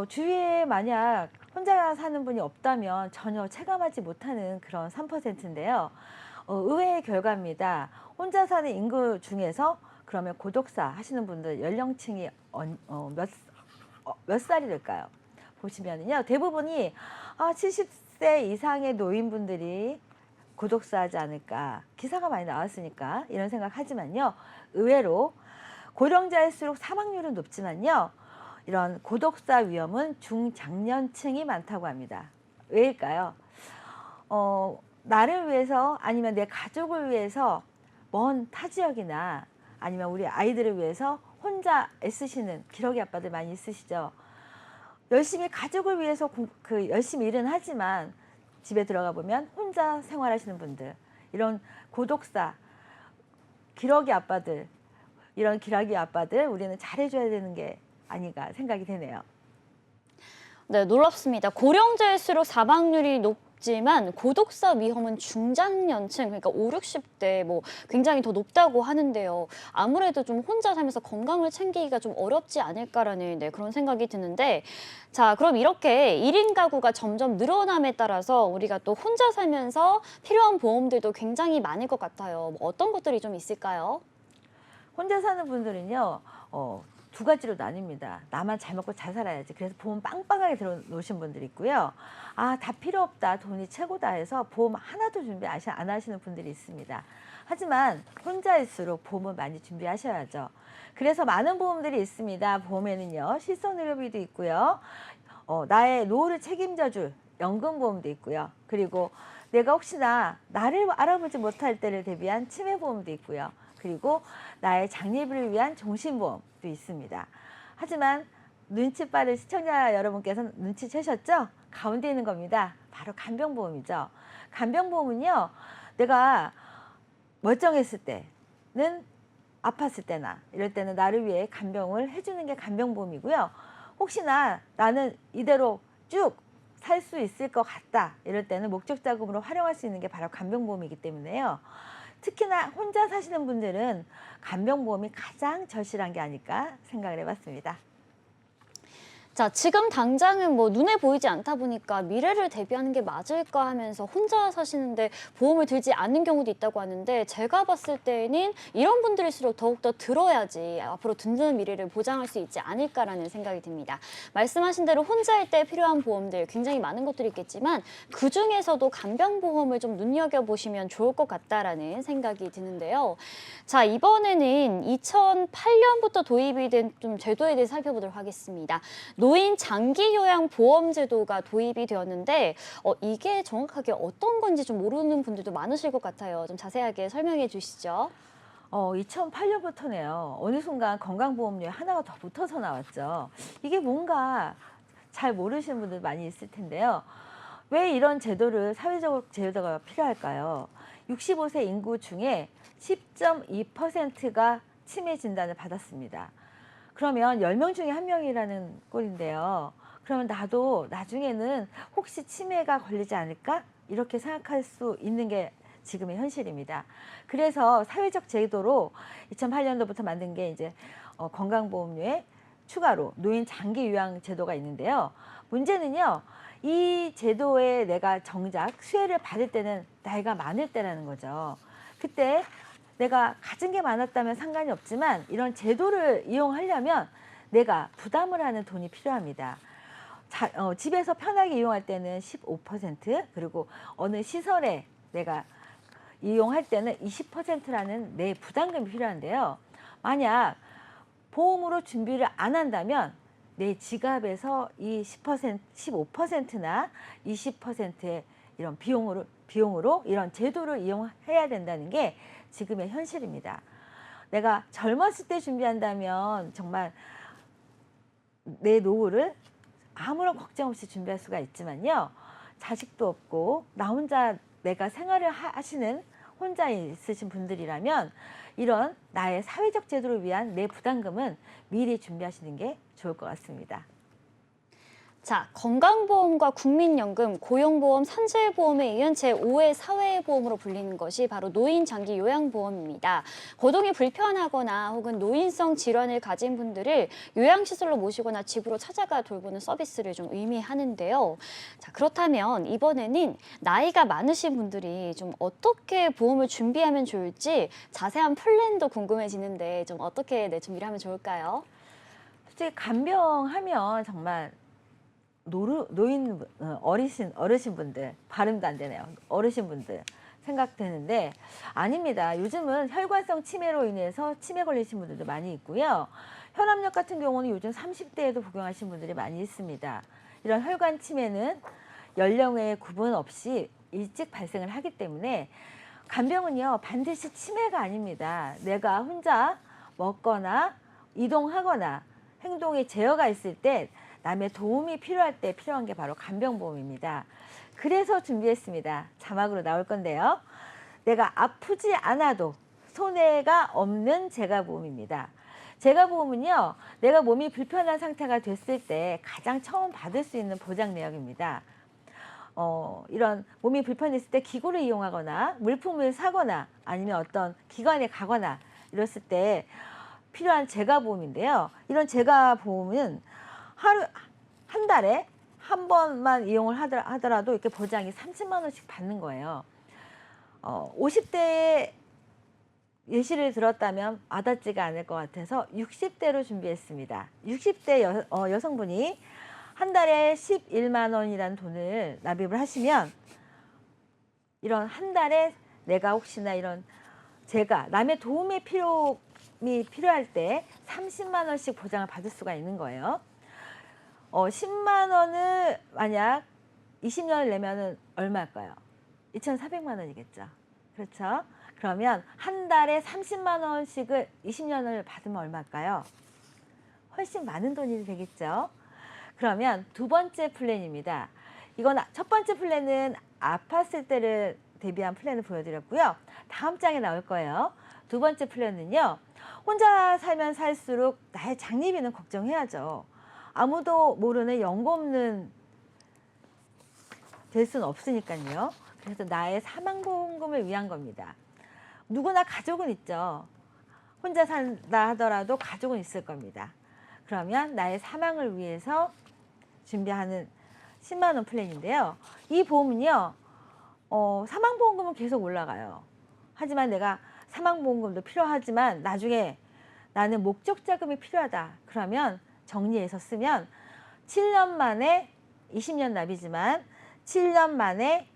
주위에 만약 혼자 사는 분이 없다면 전혀 체감하지 못하는 그런 3%인데요. 의외의 결과입니다. 혼자 사는 인구 중에서 그러면 고독사 하시는 분들 연령층이 몇 살이 될까요? 보시면요. 대부분이 70세 이상의 노인분들이 고독사하지 않을까. 기사가 많이 나왔으니까 이런 생각하지만요. 의외로 고령자일수록 사망률은 높지만요. 이런 고독사 위험은 중장년층이 많다고 합니다. 왜일까요? 나를 위해서 아니면 내 가족을 위해서 먼 타 지역이나 아니면 우리 아이들을 위해서 혼자 애쓰시는 기러기 아빠들 많이 있으시죠. 열심히 가족을 위해서 열심히 일은 하지만 집에 들어가 보면 혼자 생활하시는 분들, 이런 고독사, 기러기 아빠들, 이런 기러기 아빠들 우리는 잘해줘야 되는 게 아닌가 생각이 되네요. 네, 놀랍습니다. 고령자일수록 사망률이 높지만 고독사 위험은 중장년층, 그러니까 5, 60대 뭐 굉장히 더 높다고 하는데요. 아무래도 좀 혼자 살면서 건강을 챙기기가 좀 어렵지 않을까라는 그런 생각이 드는데 자, 그럼 이렇게 1인 가구가 점점 늘어남에 따라서 우리가 또 혼자 살면서 필요한 보험들도 굉장히 많을 것 같아요. 뭐 어떤 것들이 좀 있을까요? 혼자 사는 분들은요. 두 가지로 나뉩니다. 나만 잘 먹고 잘 살아야지. 그래서 보험 빵빵하게 들어놓으신 분들이 있고요. 다 필요 없다. 돈이 최고다 해서 보험 하나도 준비 안 하시는 분들이 있습니다. 하지만 혼자일수록 보험을 많이 준비하셔야죠. 그래서 많은 보험들이 있습니다. 보험에는요. 실손의료비도 있고요. 나의 노후를 책임져줄 연금보험도 있고요. 그리고 내가 혹시나 나를 알아보지 못할 때를 대비한 치매보험도 있고요. 그리고 나의 장례비를 위한 종신보험도 있습니다. 하지만 눈치 빠른 시청자 여러분께서는 눈치채셨죠? 가운데 있는 겁니다. 바로 간병보험이죠. 간병보험은요, 내가 멀쩡했을 때는, 아팠을 때나 이럴 때는 나를 위해 간병을 해주는 게 간병보험이고요. 혹시나 나는 이대로 쭉 살 수 있을 것 같다 이럴 때는 목적 자금으로 활용할 수 있는 게 바로 간병보험이기 때문에요. 특히나 혼자 사시는 분들은 간병보험이 가장 절실한 게 아닐까 생각을 해봤습니다. 자, 지금 당장은 뭐 눈에 보이지 않다 보니까 미래를 대비하는 게 맞을까 하면서 혼자 사시는데 보험을 들지 않는 경우도 있다고 하는데, 제가 봤을 때는 이런 분들일수록 더욱더 들어야지 앞으로 든든한 미래를 보장할 수 있지 않을까라는 생각이 듭니다. 말씀하신 대로 혼자일 때 필요한 보험들 굉장히 많은 것들이 있겠지만 그중에서도 간병보험을 좀 눈여겨보시면 좋을 것 같다라는 생각이 드는데요. 자, 이번에는 2008년부터 도입이 된 좀 제도에 대해 살펴보도록 하겠습니다. 노인 장기 요양 보험 제도가 도입이 되었는데 이게 정확하게 어떤 건지 좀 모르는 분들도 많으실 것 같아요. 좀 자세하게 설명해 주시죠. 2008년부터네요. 어느 순간 건강보험료에 하나가 더 붙어서 나왔죠. 이게 뭔가 잘 모르시는 분들 많이 있을 텐데요. 왜 이런 제도를, 사회적 제도가 필요할까요? 65세 인구 중에 10.2%가 치매 진단을 받았습니다. 그러면 10명 중에 1명이라는 꼴인데요. 그러면 나도 나중에는 혹시 치매가 걸리지 않을까? 이렇게 생각할 수 있는 게 지금의 현실입니다. 그래서 사회적 제도로 2008년도부터 만든 게 이제 건강보험료에 추가로 노인 장기 요양 제도가 있는데요. 문제는요, 이 제도에 내가 정작 수혜를 받을 때는 나이가 많을 때라는 거죠. 그때 내가 가진 게 많았다면 상관이 없지만 이런 제도를 이용하려면 내가 부담을 하는 돈이 필요합니다. 집에서 편하게 이용할 때는 15%, 그리고 어느 시설에 내가 이용할 때는 20%라는 내 부담금이 필요한데요. 만약 보험으로 준비를 안 한다면 내 지갑에서 이 10%, 15%나 20%의 이런 비용으로 이런 제도를 이용해야 된다는 게 지금의 현실입니다. 내가 젊었을 때 준비한다면 정말 내 노후를 아무런 걱정 없이 준비할 수가 있지만요. 자식도 없고 나 혼자 내가 생활을 하시는 혼자 있으신 분들이라면 이런 나의 사회적 제도를 위한 내 부담금은 미리 준비하시는 게 좋을 것 같습니다. 자, 건강보험과 국민연금, 고용보험, 산재보험에 이은 제5의 사회보험으로 불리는 것이 바로 노인 장기 요양보험입니다. 거동이 불편하거나 혹은 노인성 질환을 가진 분들을 요양시설로 모시거나 집으로 찾아가 돌보는 서비스를 좀 의미하는데요. 자, 그렇다면 이번에는 나이가 많으신 분들이 좀 어떻게 보험을 준비하면 좋을지 자세한 플랜도 궁금해지는데 좀 어떻게 준비를 하면 좋을까요? 솔직히 간병하면 정말 노인, 어르신분들, 발음도 안 되네요. 어르신분들 생각되는데 아닙니다. 요즘은 혈관성 치매로 인해서 치매 걸리신 분들도 많이 있고요. 혈압약 같은 경우는 요즘 30대에도 복용하신 분들이 많이 있습니다. 이런 혈관 치매는 연령에 구분 없이 일찍 발생을 하기 때문에 간병은요, 반드시 치매가 아닙니다. 내가 혼자 먹거나 이동하거나 행동에 제어가 있을 때 남의 도움이 필요할 때 필요한 게 바로 간병보험입니다. 그래서 준비했습니다. 자막으로 나올 건데요. 내가 아프지 않아도 손해가 없는 재가보험입니다. 재가보험은요, 내가 몸이 불편한 상태가 됐을 때 가장 처음 받을 수 있는 보장 내역입니다. 이런 몸이 불편했을 때 기구를 이용하거나 물품을 사거나 아니면 어떤 기관에 가거나 이랬을 때 필요한 재가보험인데요. 이런 재가보험은 한 달에 한 번만 이용을 하더라도 이렇게 보장이 30만 원씩 받는 거예요. 50대에 예시를 들었다면 와닿지가 않을 것 같아서 60대로 준비했습니다. 60대 여성분이 한 달에 11만 원이라는 돈을 납입을 하시면 이런 한 달에 내가 혹시나 이런 남의 도움이 필요할 때 30만 원씩 보장을 받을 수가 있는 거예요. 10만 원을 만약 20년을 내면은 얼마일까요? 2,400만 원이겠죠. 그렇죠? 그러면 한 달에 30만 원씩을 20년을 받으면 얼마일까요? 훨씬 많은 돈이 되겠죠. 그러면 두 번째 플랜입니다. 이건 첫 번째 플랜은 아팠을 때를 대비한 플랜을 보여드렸고요. 다음 장에 나올 거예요. 두 번째 플랜은요. 혼자 살면 살수록 나의 장례비는 걱정해야죠. 아무도 모르는 연고 없는 될 수는 없으니까요. 그래서 나의 사망보험금을 위한 겁니다. 누구나 가족은 있죠. 혼자 산다 하더라도 가족은 있을 겁니다. 그러면 나의 사망을 위해서 준비하는 10만 원 플랜인데요. 이 보험은요. 사망보험금은 계속 올라가요. 하지만 내가 사망보험금도 필요하지만 나중에 나는 목적자금이 필요하다. 그러면 정리해서 쓰면 7년 만에 20년 납이지만 7년 만에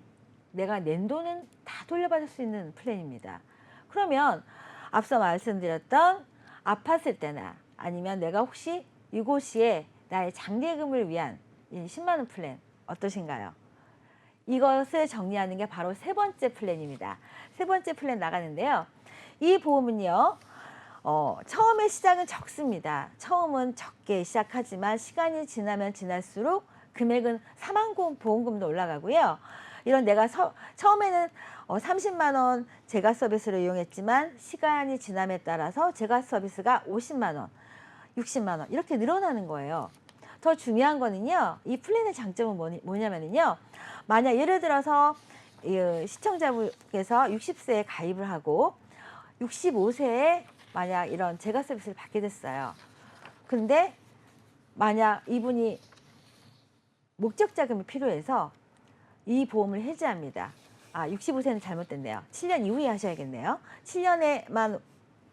내가 낸 돈은 다 돌려받을 수 있는 플랜입니다. 그러면 앞서 말씀드렸던 아팠을 때나 아니면 내가 혹시 이곳이 나의 장례금을 위한 이 10만 원 플랜 어떠신가요? 이것을 정리하는 게 바로 세 번째 플랜입니다. 세 번째 플랜 나가는데요. 이 보험은요. 처음에 시작은 적습니다. 처음은 적게 시작하지만 시간이 지나면 지날수록 금액은 사망보험금도 올라가고요. 이런 내가 처음에는 30만 원 제가 서비스를 이용했지만 시간이 지남에 따라서 제가 서비스가 50만 원, 60만 원 이렇게 늘어나는 거예요. 더 중요한 거는요. 이 플랜의 장점은 뭐냐면요. 만약 예를 들어서 시청자분께서 60세에 가입을 하고 65세에 만약 이런 제가 서비스를 받게 됐어요. 근데 만약 이분이 목적 자금이 필요해서 이 보험을 해지합니다. 65세는 잘못됐네요. 7년 이후에 하셔야겠네요. 7년에만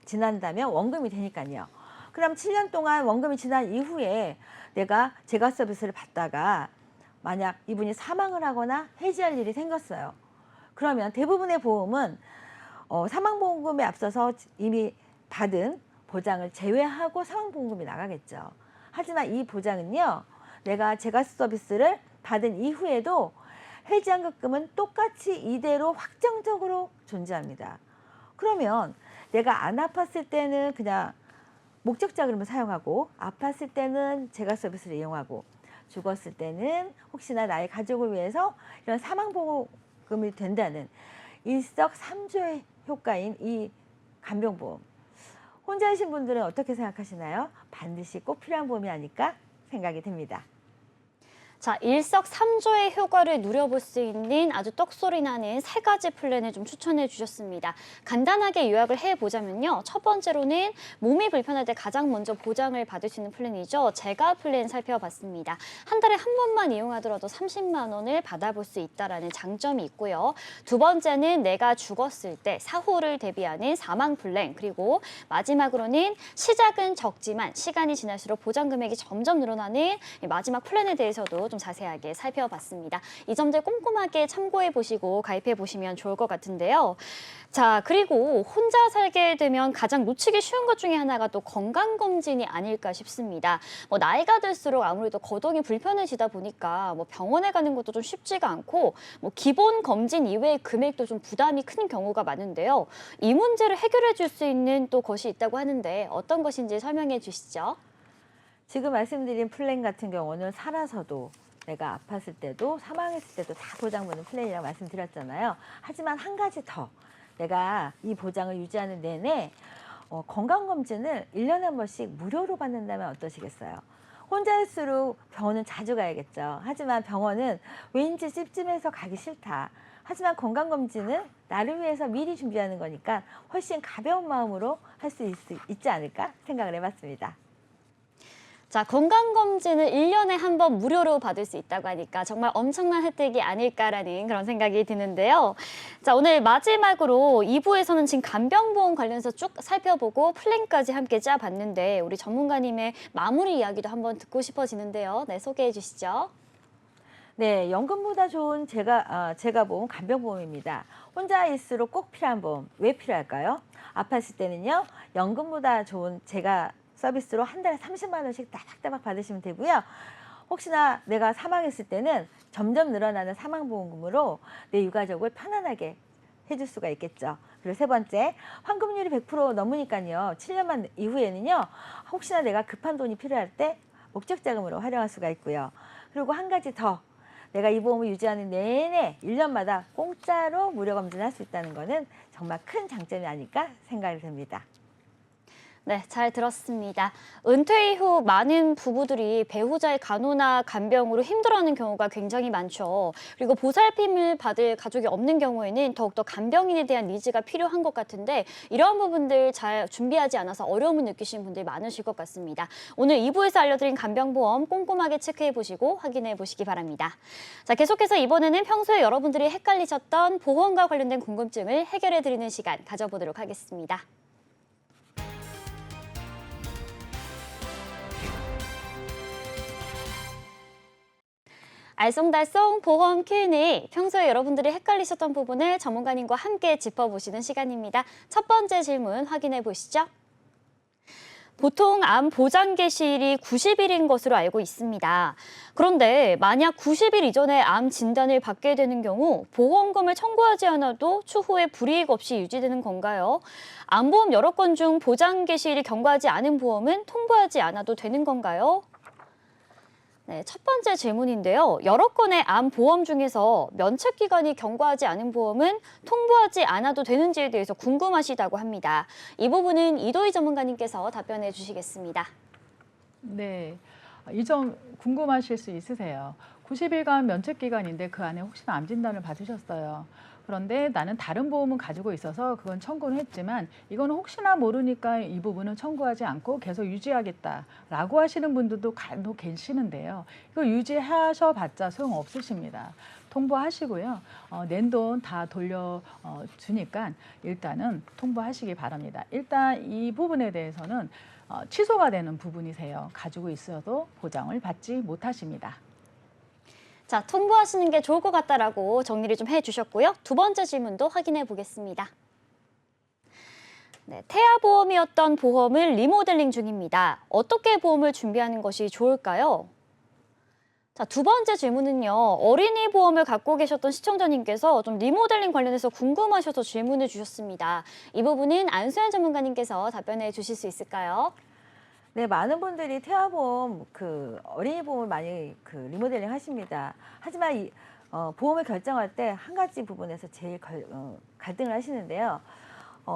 지난다면 원금이 되니까요. 그럼 7년 동안 원금이 지난 이후에 내가 제가 서비스를 받다가 만약 이분이 사망을 하거나 해지할 일이 생겼어요. 그러면 대부분의 보험은 사망보험금에 앞서서 이미 받은 보장을 제외하고 사망보험금이 나가겠죠. 하지만 이 보장은요. 내가 제가 서비스를 받은 이후에도 해지환급금은 똑같이 이대로 확정적으로 존재합니다. 그러면 내가 안 아팠을 때는 그냥 목적자금을 사용하고 아팠을 때는 제가 서비스를 이용하고 죽었을 때는 혹시나 나의 가족을 위해서 이런 사망보험금이 된다는 일석삼조의 효과인 이 간병보험. 혼자이신 분들은 어떻게 생각하시나요? 반드시 꼭 필요한 보험이 아닐까 생각이 듭니다. 자, 일석삼조의 효과를 누려볼 수 있는 아주 떡소리 나는 세 가지 플랜을 좀 추천해 주셨습니다. 간단하게 요약을 해보자면요. 첫 번째로는 몸이 불편할 때 가장 먼저 보장을 받을 수 있는 플랜이죠. 제가 플랜 살펴봤습니다. 한 달에 한 번만 이용하더라도 30만 원을 받아볼 수 있다는 장점이 있고요. 두 번째는 내가 죽었을 때 사후를 대비하는 사망 플랜, 그리고 마지막으로는 시작은 적지만 시간이 지날수록 보장 금액이 점점 늘어나는 마지막 플랜에 대해서도 좀 자세하게 살펴봤습니다. 이 점들 꼼꼼하게 참고해 보시고 가입해 보시면 좋을 것 같은데요. 자, 그리고 혼자 살게 되면 가장 놓치기 쉬운 것 중에 하나가 또 건강검진이 아닐까 싶습니다. 나이가 들수록 아무래도 거동이 불편해지다 보니까 병원에 가는 것도 좀 쉽지가 않고 기본 검진 이외의 금액도 좀 부담이 큰 경우가 많은데요. 이 문제를 해결해 줄 수 있는 또 것이 있다고 하는데 어떤 것인지 설명해 주시죠. 지금 말씀드린 플랜 같은 경우는 살아서도 내가 아팠을 때도 사망했을 때도 다 보장받는 플랜이라고 말씀드렸잖아요. 하지만 한 가지 더 내가 이 보장을 유지하는 내내 건강검진을 1년에 한 번씩 무료로 받는다면 어떠시겠어요? 혼자일수록 병원은 자주 가야겠죠. 하지만 병원은 왠지 찝찝해서 가기 싫다. 하지만 건강검진은 나를 위해서 미리 준비하는 거니까 훨씬 가벼운 마음으로 할 수 있지 않을까 생각을 해봤습니다. 자, 건강검진을 1년에 한 번 무료로 받을 수 있다고 하니까 정말 엄청난 혜택이 아닐까라는 그런 생각이 드는데요. 자, 오늘 마지막으로 2부에서는 지금 간병보험 관련해서 쭉 살펴보고 플랜까지 함께 짜봤는데 우리 전문가님의 마무리 이야기도 한번 듣고 싶어지는데요. 네, 소개해 주시죠. 네, 연금보다 좋은 제가 보험 간병보험입니다. 혼자일수록 꼭 필요한 보험. 왜 필요할까요? 아팠을 때는요. 연금보다 좋은 제가 서비스로 한 달에 30만 원씩 따박따박 받으시면 되고요. 혹시나 내가 사망했을 때는 점점 늘어나는 사망보험금으로 내 유가족을 편안하게 해줄 수가 있겠죠. 그리고 세 번째, 환급률이 100% 넘으니까요. 7년만 이후에는요. 혹시나 내가 급한 돈이 필요할 때 목적 자금으로 활용할 수가 있고요. 그리고 한 가지 더, 내가 이 보험을 유지하는 내내 1년마다 공짜로 무료 검진할 수 있다는 거는 정말 큰 장점이 아닐까 생각이 듭니다. 네, 잘 들었습니다. 은퇴 이후 많은 부부들이 배우자의 간호나 간병으로 힘들어하는 경우가 굉장히 많죠. 그리고 보살핌을 받을 가족이 없는 경우에는 더욱더 간병인에 대한 니즈가 필요한 것 같은데 이러한 부분들 잘 준비하지 않아서 어려움을 느끼시는 분들이 많으실 것 같습니다. 오늘 2부에서 알려드린 간병보험 꼼꼼하게 체크해보시고 확인해보시기 바랍니다. 자, 계속해서 이번에는 평소에 여러분들이 헷갈리셨던 보험과 관련된 궁금증을 해결해드리는 시간 가져보도록 하겠습니다. 알쏭달쏭 보험 Q&A, 평소에 여러분들이 헷갈리셨던 부분을 전문가님과 함께 짚어보시는 시간입니다. 첫 번째 질문 확인해 보시죠. 보통 암 보장 개시일이 90일인 것으로 알고 있습니다. 그런데 만약 90일 이전에 암 진단을 받게 되는 경우 보험금을 청구하지 않아도 추후에 불이익 없이 유지되는 건가요? 암보험 여러 건 중 보장 개시일이 경과하지 않은 보험은 통보하지 않아도 되는 건가요? 네, 첫 번째 질문인데요. 여러 건의 암 보험 중에서 면책 기간이 경과하지 않은 보험은 통보하지 않아도 되는지에 대해서 궁금하시다고 합니다. 이 부분은 이도희 전문가님께서 답변해 주시겠습니다. 네, 이 점 궁금하실 수 있으세요. 90일간 면책 기간인데 그 안에 혹시나 암 진단을 받으셨어요. 그런데 나는 다른 보험은 가지고 있어서 그건 청구는 했지만 이건 혹시나 모르니까 이 부분은 청구하지 않고 계속 유지하겠다라고 하시는 분들도 간혹 계시는데요. 이거 유지하셔봤자 소용없으십니다. 통보하시고요. 낸 돈 다 돌려주니까 일단은 통보하시기 바랍니다. 일단 이 부분에 대해서는 취소가 되는 부분이세요. 가지고 있어도 보장을 받지 못하십니다. 자, 통보하시는 게 좋을 것 같다라고 정리를 좀 해주셨고요. 두 번째 질문도 확인해 보겠습니다. 네, 태아보험이었던 보험을 리모델링 중입니다. 어떻게 보험을 준비하는 것이 좋을까요? 자, 두 번째 질문은요. 어린이 보험을 갖고 계셨던 시청자님께서 좀 리모델링 관련해서 궁금하셔서 질문을 주셨습니다. 이 부분은 안수현 전문가님께서 답변해 주실 수 있을까요? 네, 많은 분들이 태아보험, 어린이 보험을 많이 리모델링 하십니다. 하지만 보험을 결정할 때 한 가지 부분에서 제일 갈등을 하시는데요.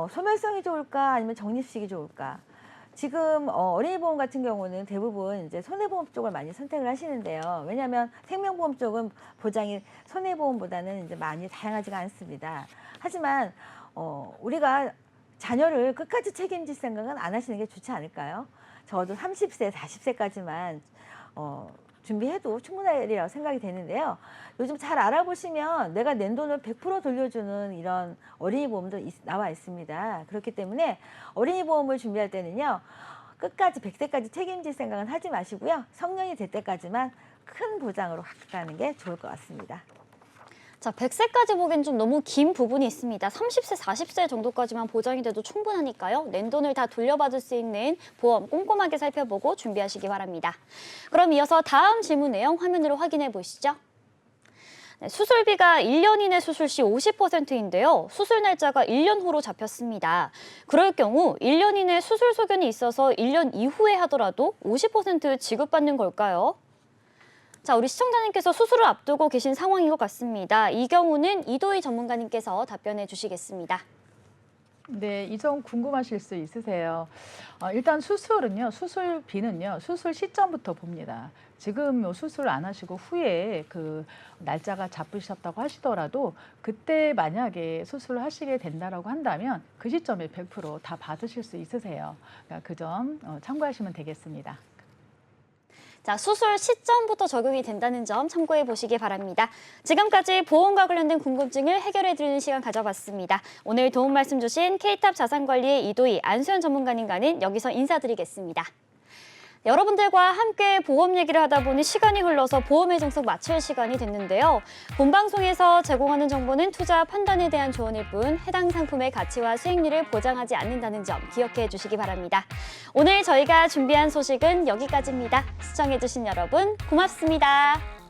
소멸성이 좋을까 아니면 적립식이 좋을까? 지금 어린이 보험 같은 경우는 대부분 이제 손해보험 쪽을 많이 선택을 하시는데요. 왜냐하면 생명보험 쪽은 보장이 손해보험보다는 이제 많이 다양하지가 않습니다. 하지만 우리가 자녀를 끝까지 책임질 생각은 안 하시는 게 좋지 않을까요? 저도 30세, 40세까지만 준비해도 충분하리라고 생각이 되는데요. 요즘 잘 알아보시면 내가 낸 돈을 100% 돌려주는 이런 어린이 보험도 나와 있습니다. 그렇기 때문에 어린이 보험을 준비할 때는요. 끝까지 100세까지 책임질 생각은 하지 마시고요. 성년이 될 때까지만 큰 보장으로 가는 게 좋을 것 같습니다. 자, 100세까지 보기엔 좀 너무 긴 부분이 있습니다. 30세, 40세 정도까지만 보장이 돼도 충분하니까요. 낸 돈을 다 돌려받을 수 있는 보험 꼼꼼하게 살펴보고 준비하시기 바랍니다. 그럼 이어서 다음 질문 내용 화면으로 확인해 보시죠. 네, 수술비가 1년 이내 수술 시 50%인데요. 수술 날짜가 1년 후로 잡혔습니다. 그럴 경우 1년 이내 수술 소견이 있어서 1년 이후에 하더라도 50% 지급받는 걸까요? 자, 우리 시청자님께서 수술을 앞두고 계신 상황인 것 같습니다. 이 경우는 이도희 전문가님께서 답변해 주시겠습니다. 네, 이 점 궁금하실 수 있으세요. 일단 수술비는요, 수술 시점부터 봅니다. 지금 수술 안 하시고 후에 그 날짜가 잡히셨다고 하시더라도 그때 만약에 수술을 하시게 된다라고 한다면 그 시점에 100% 다 받으실 수 있으세요. 그러니까 그 점 참고하시면 되겠습니다. 자, 수술 시점부터 적용이 된다는 점 참고해 보시기 바랍니다. 지금까지 보험과 관련된 궁금증을 해결해 드리는 시간 가져봤습니다. 오늘 도움 말씀 주신 K탑 자산관리의 이도희, 안수현 전문가님과는 여기서 인사드리겠습니다. 여러분들과 함께 보험 얘기를 하다 보니 시간이 흘러서 보험의 정석 마칠 시간이 됐는데요. 본방송에서 제공하는 정보는 투자 판단에 대한 조언일 뿐 해당 상품의 가치와 수익률을 보장하지 않는다는 점 기억해 주시기 바랍니다. 오늘 저희가 준비한 소식은 여기까지입니다. 시청해주신 여러분 고맙습니다.